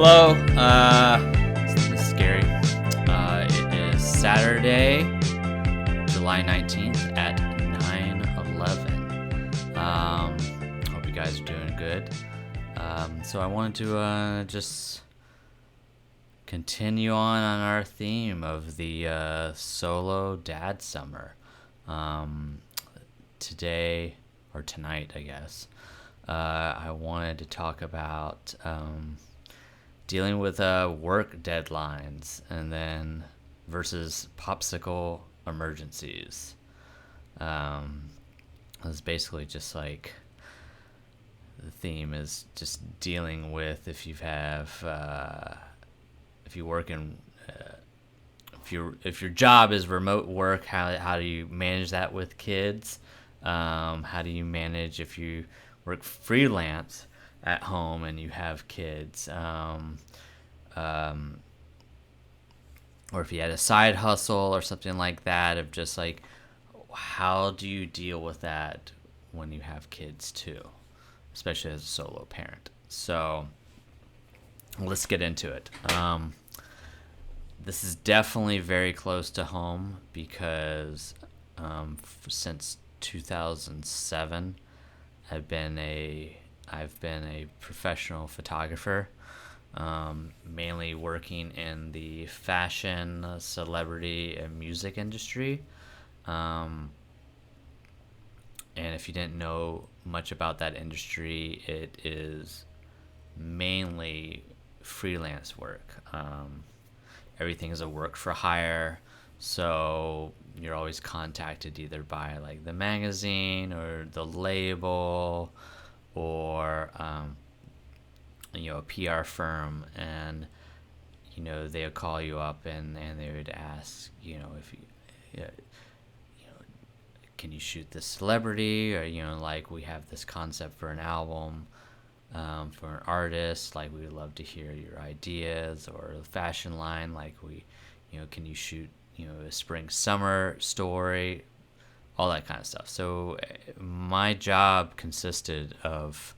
Hello. This is scary. It is Saturday, July 19th at 9:11. Hope you guys are doing good. So I wanted to just continue on our theme of the solo dad summer. Today, or tonight, I guess, I wanted to talk about dealing with work deadlines and then versus popsicle emergencies. It's basically just like the theme is just dealing with if you work in if your job is remote work, how do you manage that with kids? How do you manage if you work freelance at home and you have kids? Or if you had a side hustle or something like that, of just like, how do you deal with that when you have kids too, especially as a solo parent? So let's get into it. This is definitely very close to home because since 2007, I've been a professional photographer, mainly working in the fashion, celebrity, and music industry. And if you didn't know much about that industry, it is mainly freelance work. Everything is a work for hire, so you're always contacted either by like the magazine or the label or a PR firm, and they'll call you up and they would ask if can you shoot this celebrity, or like we have this concept for an album, for an artist, like we would love to hear your ideas, or the fashion line, like can you shoot a spring summer story, all that kind of stuff. So my job consisted of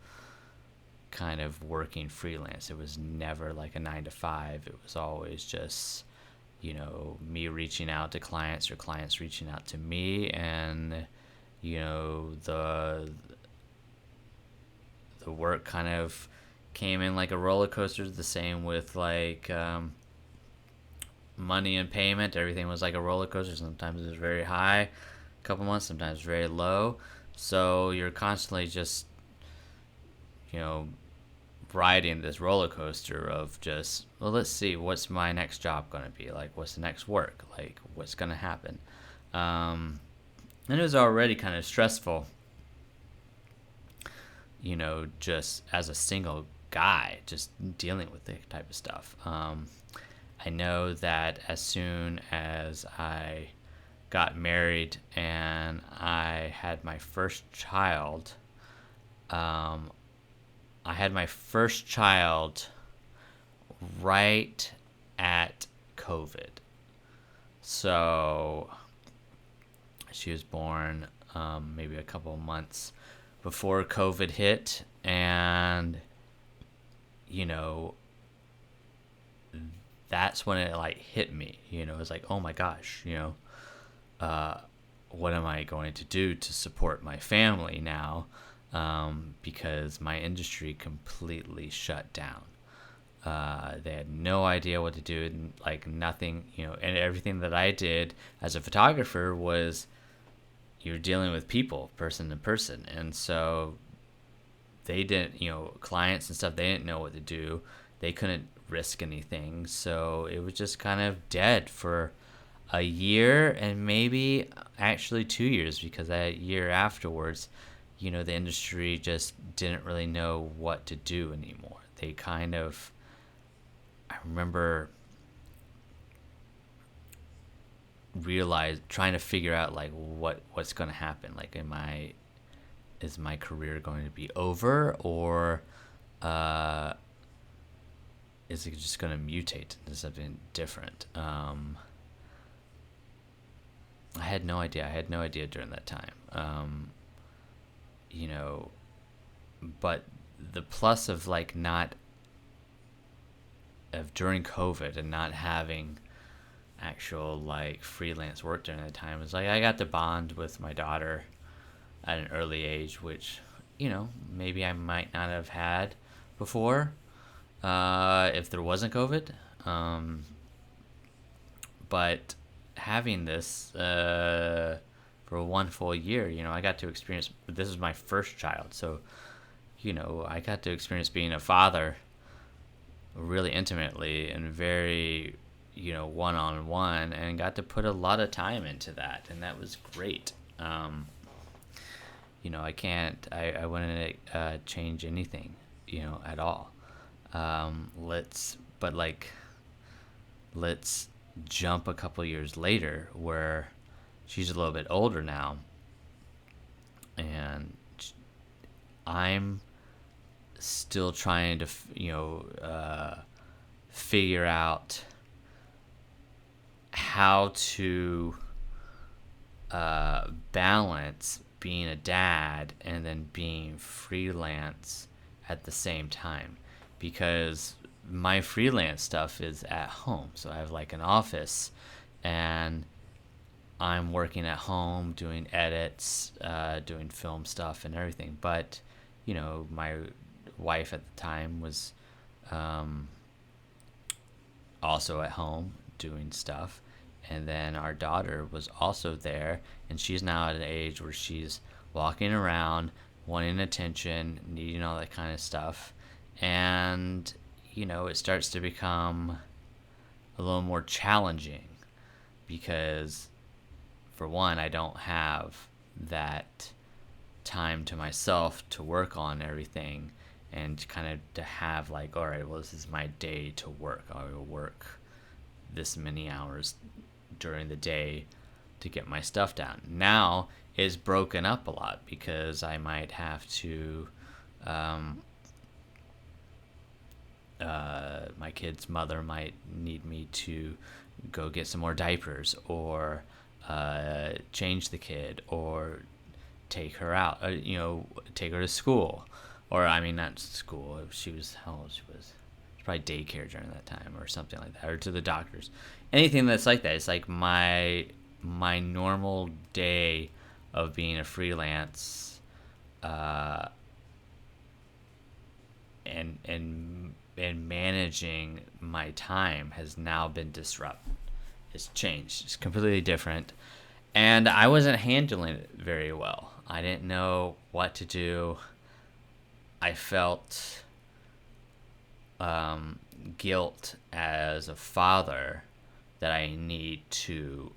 kind of working freelance. It was never like a 9 to 5. It was always just me reaching out to clients or clients reaching out to me, and the work kind of came in like a roller coaster. The same with like money and payment. Everything was like a roller coaster. Sometimes it was very high, a couple months, sometimes very low. So you're constantly just riding this roller coaster of just, well, let's see, what's my next job going to be like, what's the next work, like what's going to happen. And it was already kind of stressful, just as a single guy, just dealing with the type of stuff. I know that as soon as I got married and I had my first child, right at COVID. So she was born maybe a couple of months before COVID hit, and that's when it like hit me. It was like, oh my gosh, what am I going to do to support my family now? Because my industry completely shut down. They had no idea what to do, like nothing, and everything that I did as a photographer was you're dealing with people, person to person. And so they didn't, clients and stuff, they didn't know what to do. They couldn't risk anything. So it was just kind of dead for a year, and maybe actually 2 years, because that year afterwards, the industry just didn't really know what to do anymore. They kind of, I remember trying to figure out like what's going to happen. Like, is my career going to be over, or is it just going to mutate into something different? I had no idea during that time. But the plus of like not of during COVID and not having actual like freelance work during that time was like I got to bond with my daughter at an early age, which maybe I might not have had before if there wasn't COVID. But having this for one full year, I got to experience. This is my first child, so I got to experience being a father really intimately and very one-on-one, and got to put a lot of time into that, and that was great. I wouldn't change anything at all. Let's jump a couple years later where she's a little bit older now, and I'm still trying to figure out how to balance being a dad and then being freelance at the same time, because my freelance stuff is at home. So I have like an office, and I'm working at home doing edits, doing film stuff and everything. But my wife at the time was also at home doing stuff, and then our daughter was also there, and she's now at an age where she's walking around wanting attention, needing all that kind of stuff. And it starts to become a little more challenging because, for one, I don't have that time to myself to work on everything, and kind of to have like, all right, well, this is my day to work. I will work this many hours during the day to get my stuff down. Now it's broken up a lot because I might have to my kid's mother might need me to go get some more diapers, or change the kid, or take her out, take her to school, or I mean not school. She was how old she was? Probably daycare during that time or something like that, or to the doctors. Anything that's like that. It's like my normal day of being a freelance, and managing my time has now been disrupted. It's changed. It's completely different, and I wasn't handling it very well. I didn't know what to do. I felt guilt as a father that I need to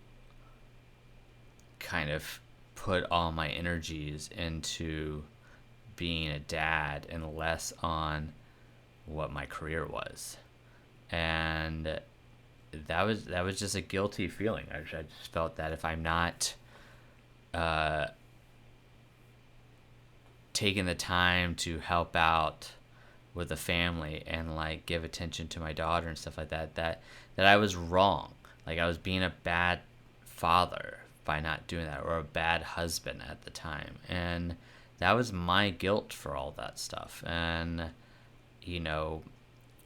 kind of put all my energies into being a dad and less on what my career was. And that was just a guilty feeling. I just felt that if I'm not taking the time to help out with the family and like give attention to my daughter and stuff like that I was wrong. Like I was being a bad father by not doing that, or a bad husband at the time. And that was my guilt for all that stuff. And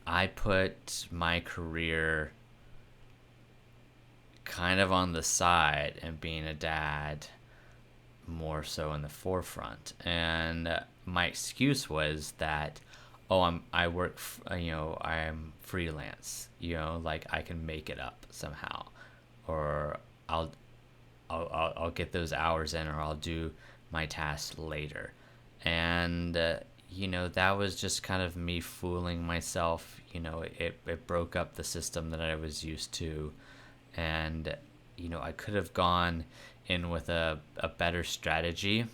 I put my career kind of on the side, and being a dad more so in the forefront. And my excuse was that, I work, I'm freelance, like I can make it up somehow, or I'll get those hours in, or I'll do my tasks later. And that was just kind of me fooling myself. It broke up the system that I was used to, and I could have gone in with a better strategy.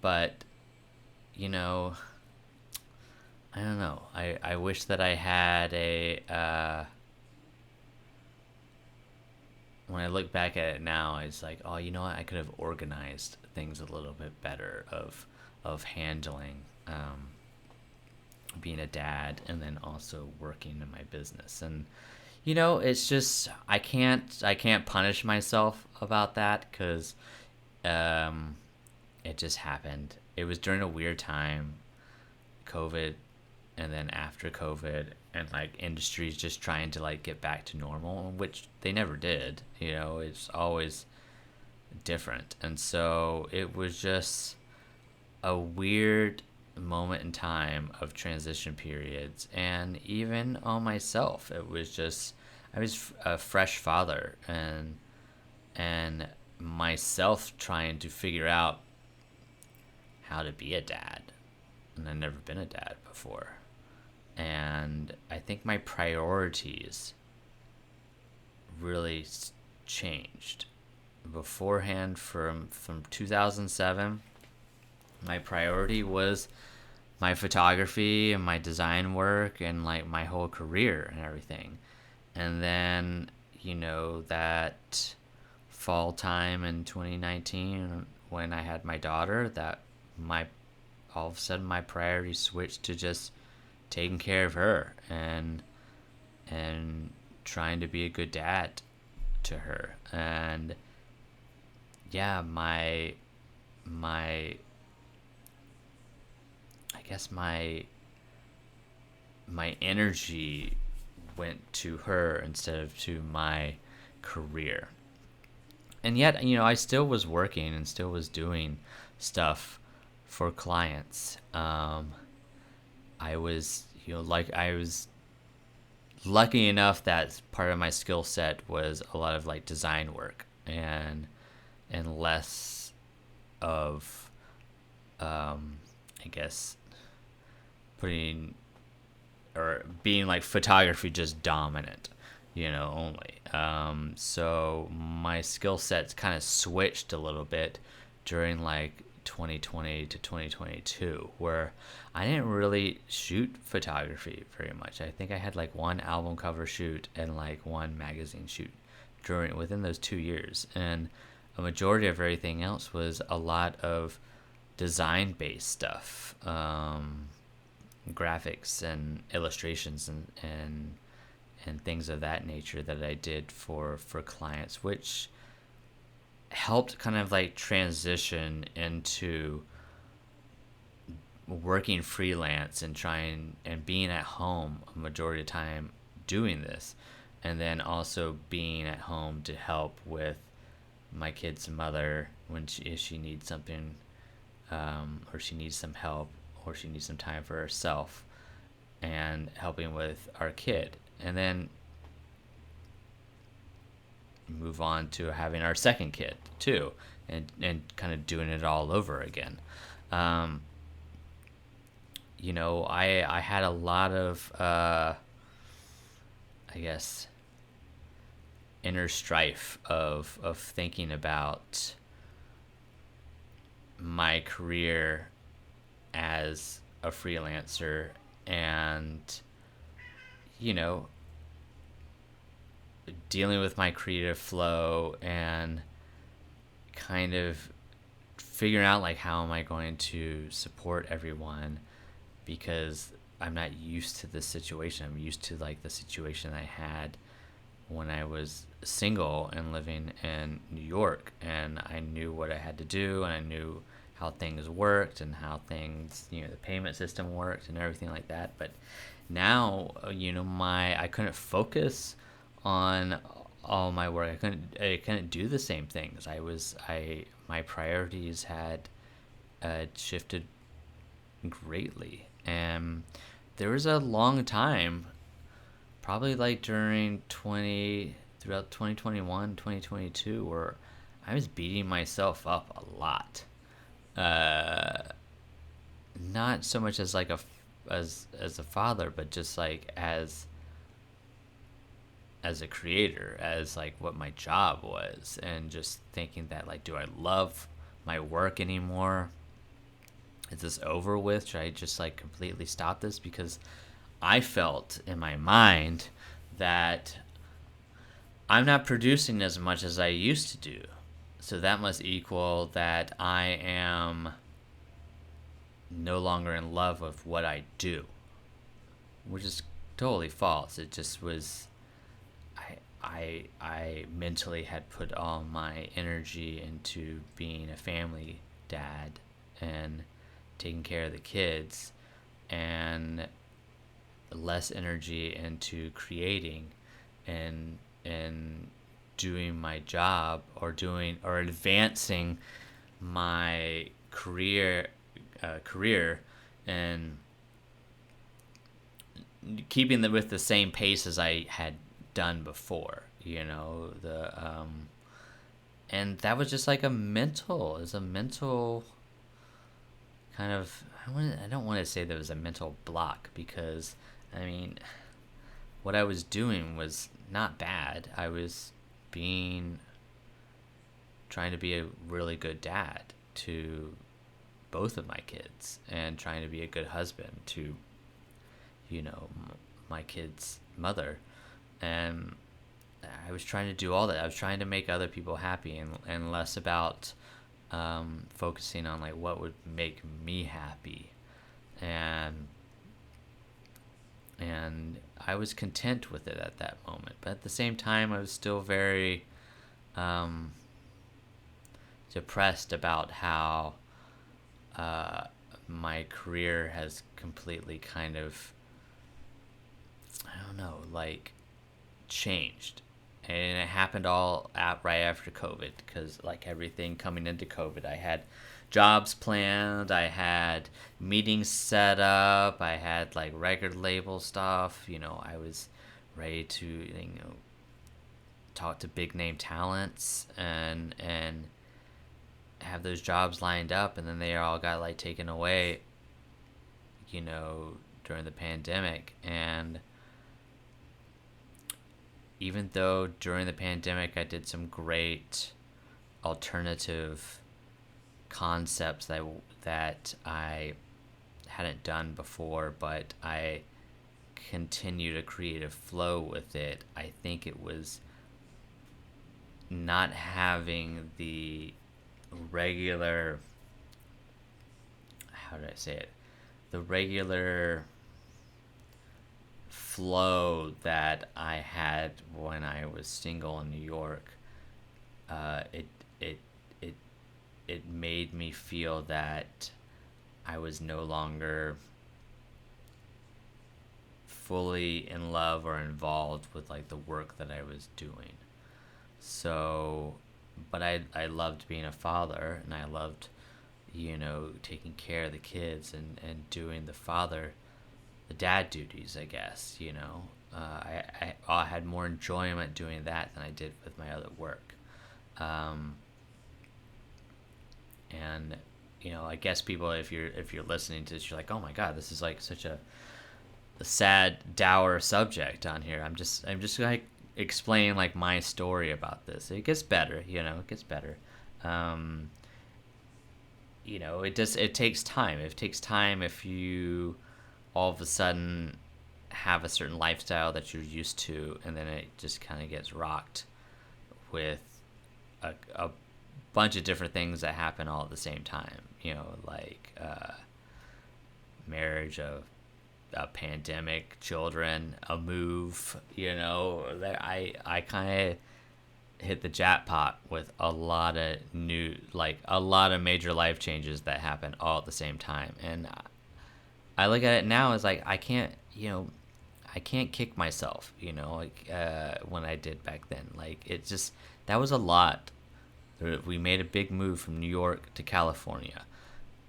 But I don't know. I wish that I had when I look back at it now, it's like, oh, you know what? I could have organized things a little bit better of handling being a dad and then also working in my business. And it's just I can't punish myself about that, because it just happened. It was during a weird time. COVID and then after COVID, and like industries just trying to like get back to normal, which they never did. It's always different. And so it was just a weird moment in time of transition periods. And even on myself, it was just, I was a fresh father, and myself trying to figure out how to be a dad. And I've never been a dad before. And I think my priorities really changed. Beforehand, from 2007, my priority was my photography and my design work and like my whole career and everything. And then, that fall time in 2019 when I had my daughter, that my all of a sudden my priority switched to just taking care of her and trying to be a good dad to her. And yeah, my I guess my energy went to her instead of to my career. And yet, I still was working and still was doing stuff for clients. I was, I was lucky enough that part of my skill set was a lot of like design work and less of, I guess, putting or being like photography just dominant, only. So my skill sets kind of switched a little bit during like 2020 to 2022, where I didn't really shoot photography very much. I think I had like one album cover shoot and like one magazine shoot within those 2 years, and a majority of everything else was a lot of design based stuff, graphics and illustrations and things of that nature that I did for clients, which helped kind of like transition into working freelance and trying and being at home a majority of the time doing this, and then also being at home to help with my kid's mother when if she needs something, or she needs some help, or she needs some time for herself, and helping with our kid, and then move on to having our second kid too, and kind of doing it all over again. I had a lot of I guess inner strife of thinking about my career as a freelancer, and dealing with my creative flow and kind of figuring out like how am I going to support everyone, because I'm not used to this situation. I'm used to like the situation I had when I was single and living in New York, and I knew what I had to do, and I knew how things worked and how things, the payment system worked and everything like that. But now, I couldn't focus on all my work. I couldn't do the same things. My priorities had shifted greatly, and there was a long time, probably like throughout 2021, 2022, where I was beating myself up a lot. Not so much as like as a father, but just like as a creator, as like what my job was, and just thinking that like, do I love my work anymore? Is this over with? Should I just like completely stop this? Because I felt in my mind that I'm not producing as much as I used to do. So that must equal that I am no longer in love with what I do, which is totally false. It just was, I mentally had put all my energy into being a family dad and taking care of the kids, and less energy into creating and doing my job, or advancing my career and keeping them with the same pace as I had done before, and that was just like a mental kind of, I don't want to say there was a mental block, because I mean, what I was doing was not bad. I was trying to be a really good dad to both of my kids, and trying to be a good husband to, my kid's mother. And I was trying to do all that. I was trying to make other people happy, and less about focusing on like what would make me happy. And I was content with it at that moment. But at the same time, I was still very depressed about how my career has completely kind of, I don't know, like, changed. And it happened all right after COVID, because like everything coming into COVID, I had jobs planned, I had meetings set up, I had like record label stuff, I was ready to, talk to big name talents and have those jobs lined up, and then they all got like taken away, during the pandemic. And even though during the pandemic I did some great alternative concepts that I hadn't done before, but I continued a creative flow with it, I think it was not having the regular, how did I say it? The regular flow that I had when I was single in New York. It made me feel that I was no longer fully in love or involved with like the work that I was doing. So, but I loved being a father, and I loved, taking care of the kids and doing the dad duties, I guess, I had more enjoyment doing that than I did with my other work. And, I guess people, if you're listening to this, you're like, oh my God, this is like such a sad, dour subject on here. I'm just like explaining like my story about this. It gets better, it gets better. It takes time. It takes time if you all of a sudden have a certain lifestyle that you're used to, and then it just kind of gets rocked with a bunch of different things that happen all at the same time, like marriage, a pandemic, children, a move, I kind of hit the jackpot with a lot of major life changes that happen all at the same time. And I look at it now as like, I can't kick myself, when I did back then. Like, it just, that was a lot. We made a big move from New York to California.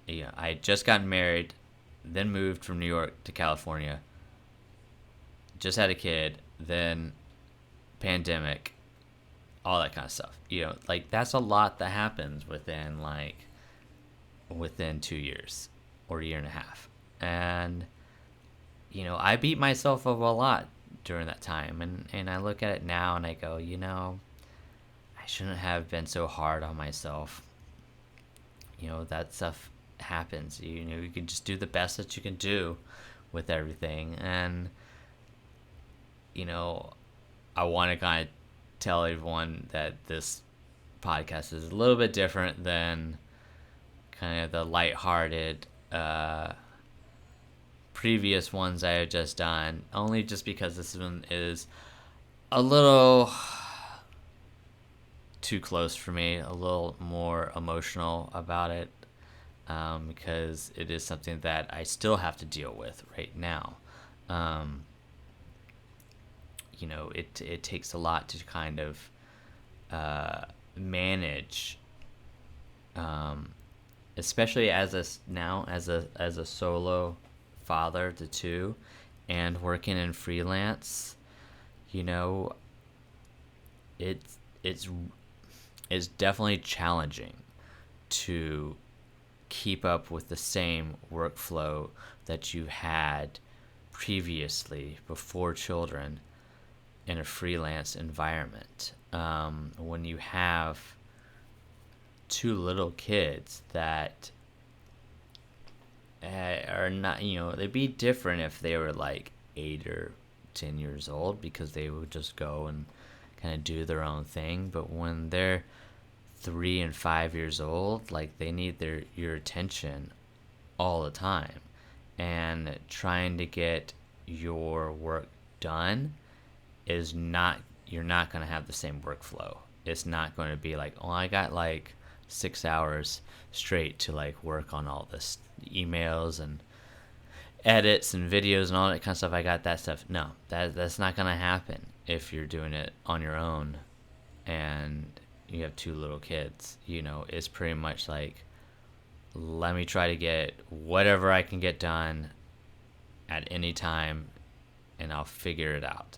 I had just gotten married, then moved from New York to California, just had a kid, then pandemic, all that kind of stuff. Like, that's a lot that happens within 2 years or a year and a half. And, I beat myself up a lot during that time. And I look at it now and I go, I shouldn't have been so hard on myself. That stuff happens. You can just do the best that you can do with everything. And, I want to kind of tell everyone that this podcast is a little bit different than kind of the lighthearted previous ones I have just done, only just because this one is a little too close for me, a little more emotional about it. because it is something that I still have to deal with right now. Um, it takes a lot to kind of manage, um, especially as a solo father to two, and working in freelance. You know, it's it's it's definitely challenging to keep up with the same workflow that you had previously before children in a freelance environment. When you have two little kids that are not, they'd be different if they were like 8 or 10 years old, because they would just go and kind of do their own thing. But when they're 3 and 5 years old, like, they need your attention all the time, and trying to get your work done is not you're not going to have the same workflow. It's not going to be like, oh, I got like 6 hours straight to like work on all this emails and edits and videos and all that kind of stuff. I got that stuff. No, that's not going to happen if you're doing it on your own and you have two little kids. It's pretty much like, let me try to get whatever I can get done at any time, and I'll figure it out.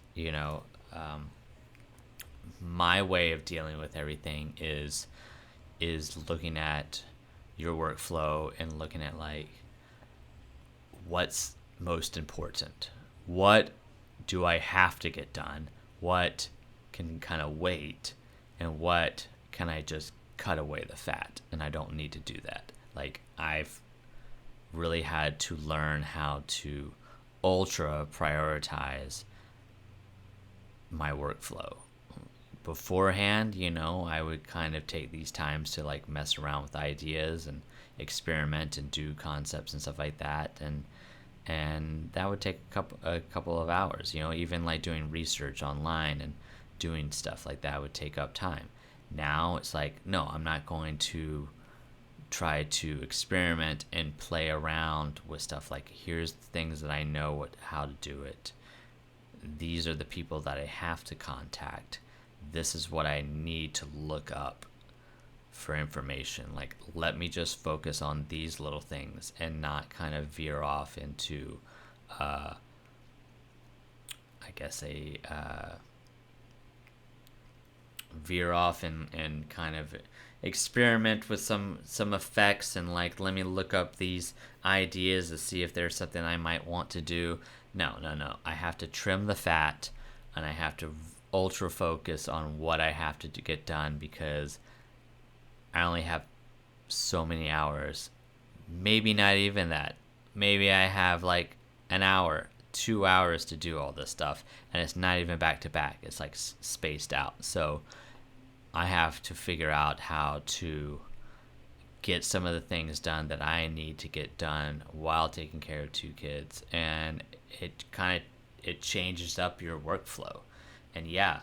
My way of dealing with everything is looking at your workflow and looking at like, what's most important, what do I have to get done, what can kind of wait, and what can I just cut away the fat, and I don't need to do that. Like, I've really had to learn how to ultra prioritize my workflow. Beforehand, I would kind of take these times to like mess around with ideas and experiment and do concepts and stuff like that, and that would take a couple of hours. Even like doing research online and doing stuff like that would take up time. Now it's like, no, I'm not going to try to experiment and play around with stuff. Like, here's the things that I know how to do it. These are the people that I have to contact. This is what I need to look up for information. Like, let me just focus on these little things and not kind of veer off into, I guess, veer off and kind of experiment with some effects, and like, let me look up these ideas to see if there's something I might want to do. No. I have to trim the fat, and I have to ultra focus on what I have to get done, because I only have so many hours. Maybe not even that. Maybe I have like an hour, 2 hours to do all this stuff, and it's not even back to back. It's like spaced out. So I have to figure out how to get some of the things done that I need to get done while taking care of two kids. And it changes up your workflow. And yeah,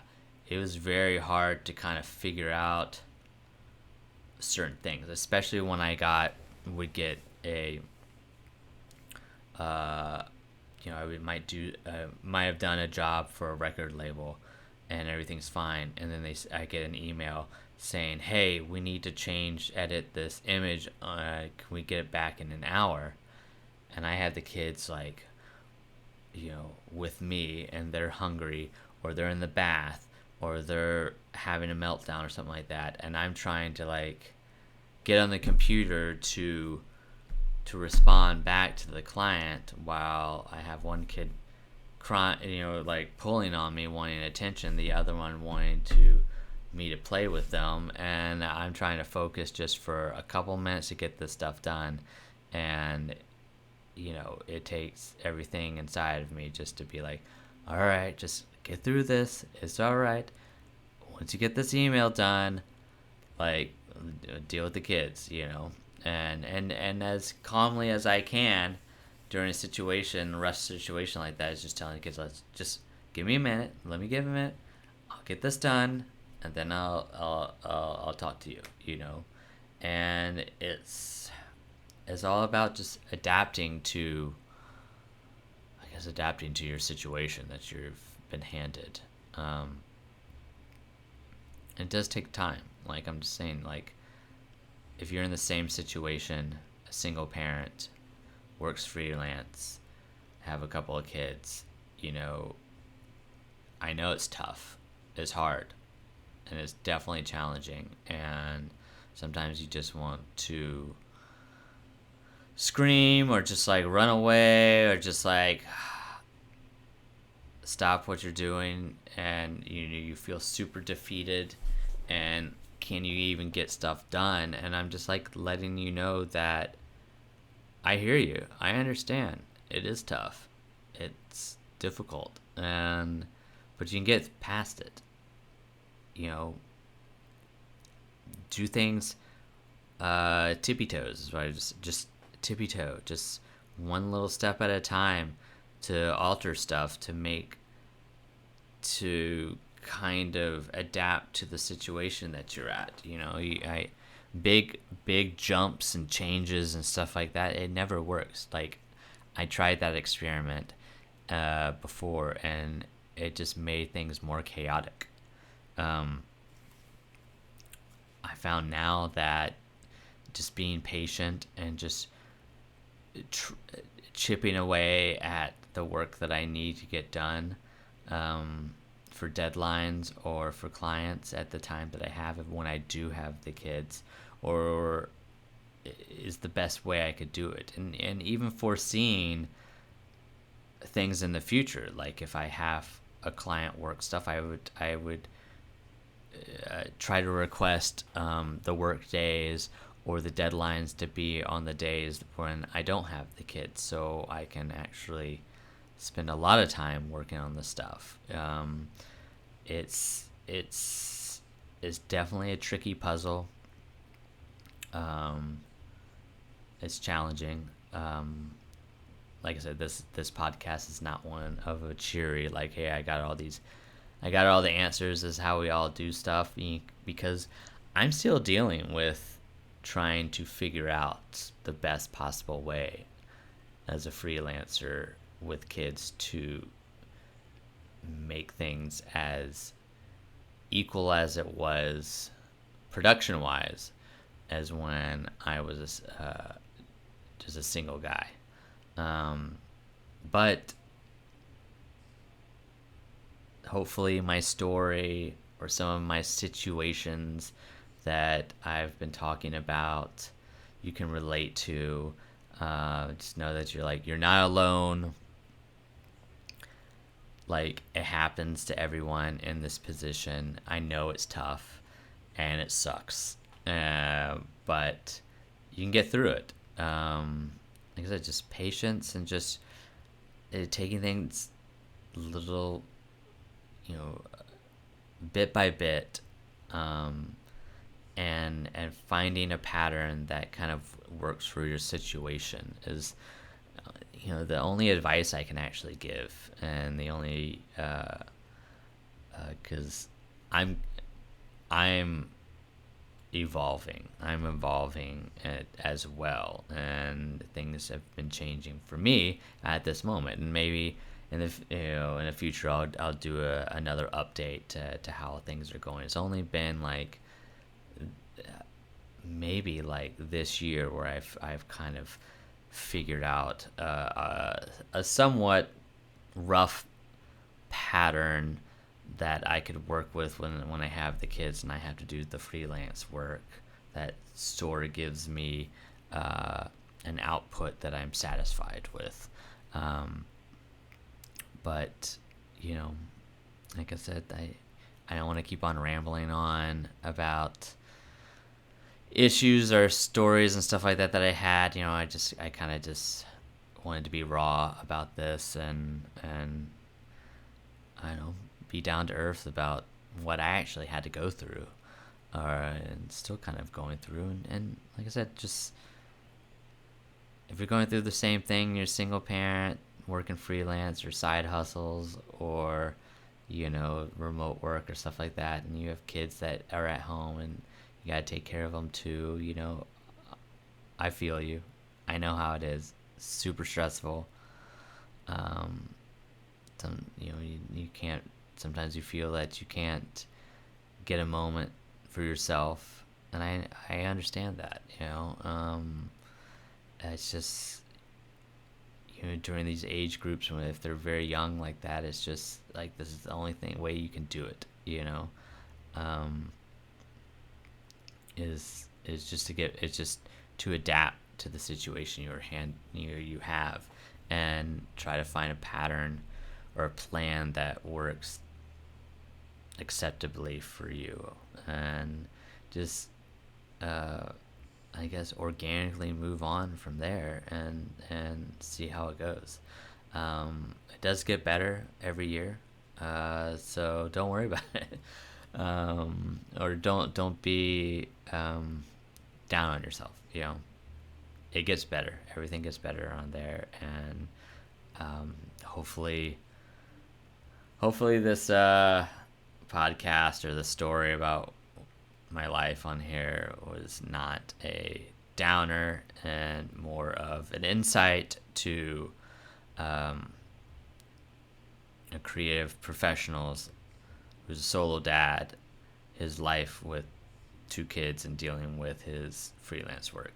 it was very hard to kind of figure out certain things, especially when I would get a I might have done a job for a record label and everything's fine, and then I get an email saying, hey, we need to edit this image, can we get it back in an hour? And I had the kids like, with me, and they're hungry, or they're in the bath, or they're having a meltdown or something like that, and I'm trying to like get on the computer to respond back to the client, while I have one kid crying, like pulling on me, wanting attention, the other one wanting me to play with them, and I'm trying to focus just for a couple minutes to get this stuff done. And it takes everything inside of me just to be like, all right, just get through this, it's all right. Once you get this email done, like, deal with the kids, and as calmly as I can during a rush situation like that, is just telling the kids, let's just give me a minute, let me give a minute, I'll get this done, and then I'll talk to you, and it's it's all about just adapting to your situation that you've been handed. It does take time. Like I'm just saying, like if you're in the same situation, a single parent, works freelance, have a couple of kids, you know, I know it's tough, it's hard, and it's definitely challenging. And sometimes you just want to scream or just like run away or just like stop what you're doing, and you feel super defeated, and can you even get stuff done? And I'm just like letting you know that I hear you. I understand. It is tough. It's difficult, and but you can get past it. You know, do things tippy toes, right? Just tippy toe, just one little step at a time to alter stuff to kind of adapt to the situation that you're at. You know, big jumps and changes and stuff like that, it never works. Like I tried that experiment before, and it just made things more chaotic. I found now that just being patient and just chipping away at the work that I need to get done for deadlines or for clients at the time that I have when I do have the kids, or is the best way I could do it. And even foreseeing things in the future, like if I have a client work stuff, I would try to request the work days or the deadlines to be on the days when I don't have the kids, so I can actually spend a lot of time working on the stuff. It's definitely a tricky puzzle. It's challenging. Like I said, this podcast is not one of a cheery like, hey, I got all the answers. This is how we all do stuff, because I'm still dealing with trying to figure out the best possible way as a freelancer with kids to make things as equal as it was production wise as when I was just a single guy. But hopefully my story or some of my situations that I've been talking about, you can relate to. Just know that you're not alone. Like, it happens to everyone in this position. I know it's tough and it sucks, but you can get through it. Like I said, just patience and just taking things little, bit by bit, and finding a pattern that kind of works for your situation is, the only advice I can actually give, and the only, because I'm evolving. I'm evolving as well, and things have been changing for me at this moment. And maybe in the future, I'll do another update to how things are going. It's only been like maybe like this year where I've kind of figured out a somewhat rough pattern that I could work with when I have the kids and I have to do the freelance work that sort of gives me an output that I'm satisfied with. But, like I said, I don't want to keep on rambling on about issues or stories and stuff like that I had. I kind of just wanted to be raw about this and I don't know, be down to earth about what I actually had to go through, and still kind of going through. And like I said, just if you're going through the same thing, you're a single parent, working freelance or side hustles or, remote work or stuff like that, and you have kids that are at home and you got to take care of them too, I feel you. I know how it is. Super stressful. You can't. Sometimes you feel that you can't get a moment for yourself, and I understand that. It's just during these age groups, when if they're very young like that, it's just like this is the only way you can do it. Is just to get it's just to adapt to the situation you have, and try to find a pattern or a plan that works acceptably for you, and just I guess organically move on from there, and see how it goes. It does get better every year, so don't worry about it. Or don't be down on yourself. It gets better. Everything gets better on there, and hopefully this podcast or the story about my life on here was not a downer, and more of an insight to creative professionals who's a solo dad, his life with 2 kids and dealing with his freelance work.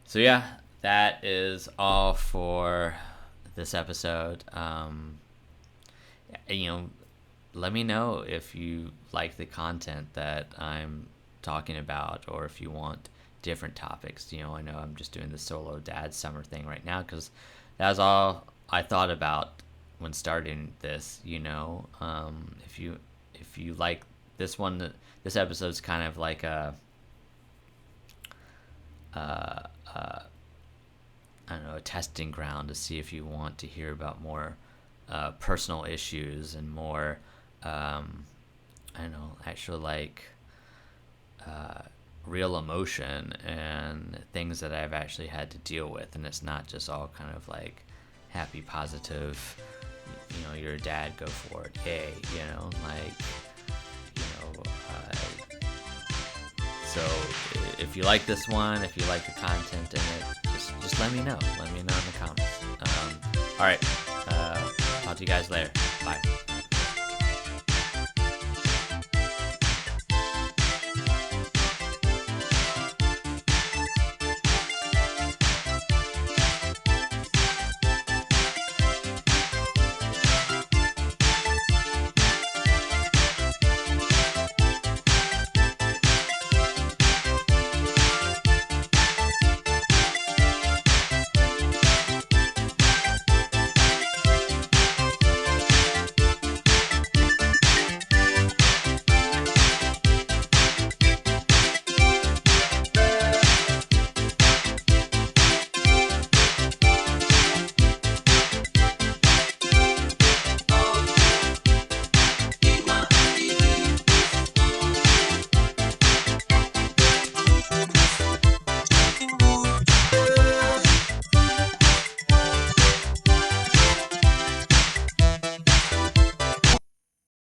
So yeah, that is all for this episode. Let me know if you like the content that I'm talking about, or if you want different topics. I know I'm just doing the solo dad summer thing right now because that's all I thought about when starting this. If you like this one, this episode's kind of like a I don't know, a testing ground to see if you want to hear about more personal issues and more actual real emotion and things that I've actually had to deal with, and it's not just all kind of like happy, positive, you're a dad, go for it, yay, so if you like this one, if you like the content in it, just let me know in the comments. All right, talk to you guys later. Bye.